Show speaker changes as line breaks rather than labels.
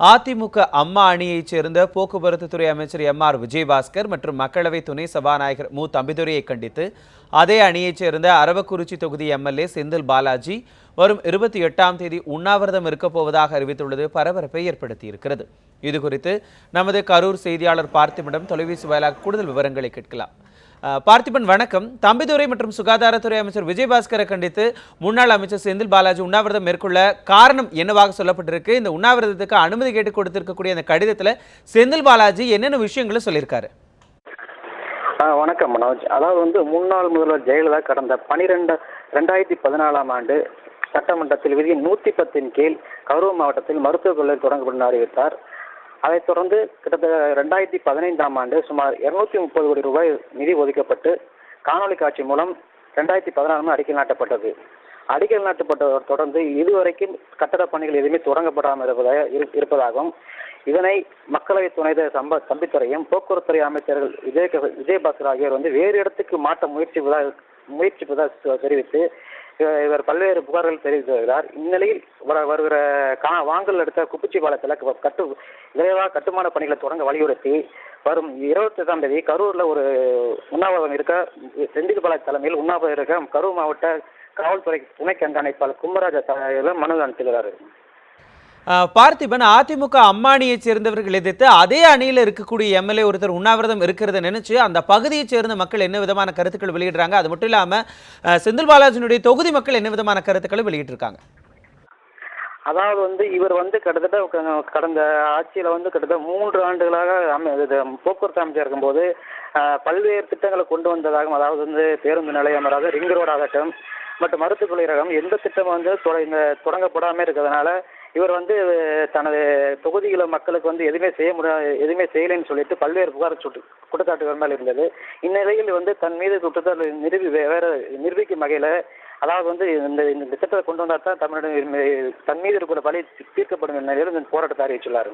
அதிமுக அம்மா அணியைச் சேர்ந்த போக்குவரத்து துறை அமைச்சர் எம்.ஆர். விஜயபாஸ்கர் மற்றும் மக்களவை துணை சபாநாயகர் மு. தம்பிதுரையை கண்டித்து அதே அணியைச் சேர்ந்த அரவக்குறிச்சி தொகுதி எம்எல்ஏ செந்தில் பாலாஜி வரும் 28ஆம் தேதி உண்ணாவிரதம் இருக்கப் போவதாக அறிவித்துள்ளது பரபரப்பை ஏற்படுத்தியிருக்கிறது. இதுகுறித்து நமது கரூர் செய்தியாளர் பார்த்திபனிடம் தொலைபேசி வாயிலாக கூடுதல் விவரங்களை கேட்கலாம். பார்த்திபன் வணக்கம். தம்பிதுரை மற்றும் சுகாதாரத்துறை அமைச்சர் விஜயபாஸ்கரை கண்டித்து முன்னாள் அமைச்சர் செந்தில் பாலாஜி உண்ணாவிரதம் மேற்கொள்ள காரணம் என்னவாக சொல்லப்பட்டிருக்கு? இந்த உண்ணாவிரதத்துக்கு அனுமதி கேட்டு கொடுத்திருக்கக்கூடிய அந்த கடிதத்தில் செந்தில் பாலாஜி என்னென்ன விஷயங்களை சொல்லியிருக்காரு?
வணக்கம் மனோஜ். அதாவது முன்னாள் முதல்வர் ஜெயலலிதா கடந்த 2014ஆம் ஆண்டு சட்டமன்றத்தில் விதி 110 கீழ் கரூர் மாவட்டத்தில் மருத்துவக் கல்லூரி தொடங்கப்படும் அறிவித்தார். அதைத் தொடர்ந்து கிட்டத்தட்ட 2015ஆம் ஆண்டு சுமார் 230 கோடி ரூபாய் நிதி ஒதுக்கப்பட்டு காணொலி காட்சி மூலம் 2016 அடிக்கல் நாட்டப்பட்டது. அடிக்கல் நாட்டப்பட்டதை தொடர்ந்து இதுவரைக்கும் கட்டடப் பணிகள் எதுவுமே தொடங்கப்படாமல் இருப்பதாகவும் இதனை மக்களவை துணை தம்பித்துறையும் போக்குவரத்துறை அமைச்சர்கள் விஜயபாஸ்கர் ஆகியோர் வேறு இடத்துக்கு மாற்ற முயற்சிப்பதாக தெரிவித்து இவர் பல்வேறு புகார்கள் தெரிவித்து வருகிறார். இந்நிலையில் வருகிற வாங்கல் எடுத்த குப்பிச்சி பாலத்தில் விரைவாக கட்டுமான பணிகளை தொடங்க வலியுறுத்தி வரும் 28ஆம் தேதி கரூரில் ஒரு உண்ணாவிரதம் இருக்க செந்தில் பாலாஜி தலைமையில் உண்ணாவிரதம் இருக்க கரூர் மாவட்ட காவல்துறை துணை கண்காணிப்பாளர் கும்பராஜா மனு அனுப்பியுள்ளார்.
பார்த்திபன், அதிமுக அம்மா அணியைச் சேர்ந்தவர்கள் எதிர்த்து அதே அணியில் இருக்கக்கூடிய எம்எல்ஏ ஒருத்தர் உண்ணாவிரதம் இருக்கிறத நினைச்சு அந்த பகுதியைச் சேர்ந்த மக்கள் என்ன விதமான கருத்துக்கள் வெளியிடுறாங்க? அது மட்டும் இல்லாம செந்தில் பாலாஜியினுடைய தொகுதி மக்கள் என்ன விதமான கருத்துக்களை வெளியிட்டிருக்காங்க?
அதாவது இவர் கிட்டத்தட்ட கடந்த ஆட்சியில் கிட்டத்தட்ட 3 ஆண்டுகளாக போக்குவரத்து அமைச்சர் இருக்கும்போது பல்வேறு திட்டங்களை கொண்டு வந்ததாகவும், அதாவது பேருந்து நிலையம், அதாவது ரிங் ரோடு ஆகட்டும் மற்றும் மருத்துவக் கல்லூரி எந்த திட்டம் தொடங்கப்படாமல் இருக்கிறதுனால இவர் தனது தொகுதிகளை மக்களுக்கு எதுவுமே செய்யலைன்னு சொல்லிட்டு பல்வேறு புகார் குற்றச்சாட்டுகள் மேல் இருந்தது. இந்நிலையில் தன் மீது குற்றச்சாட்டு நிரூபிக்கும் வகையில், அதாவது இந்த திட்டத்தை கொண்டு வந்தால் தான் தன் மீது இருக்கிற பலி தீர்க்கப்படும் நிலையில் இந்த போராட்டத்தை அறிவிச்சுள்ளார்.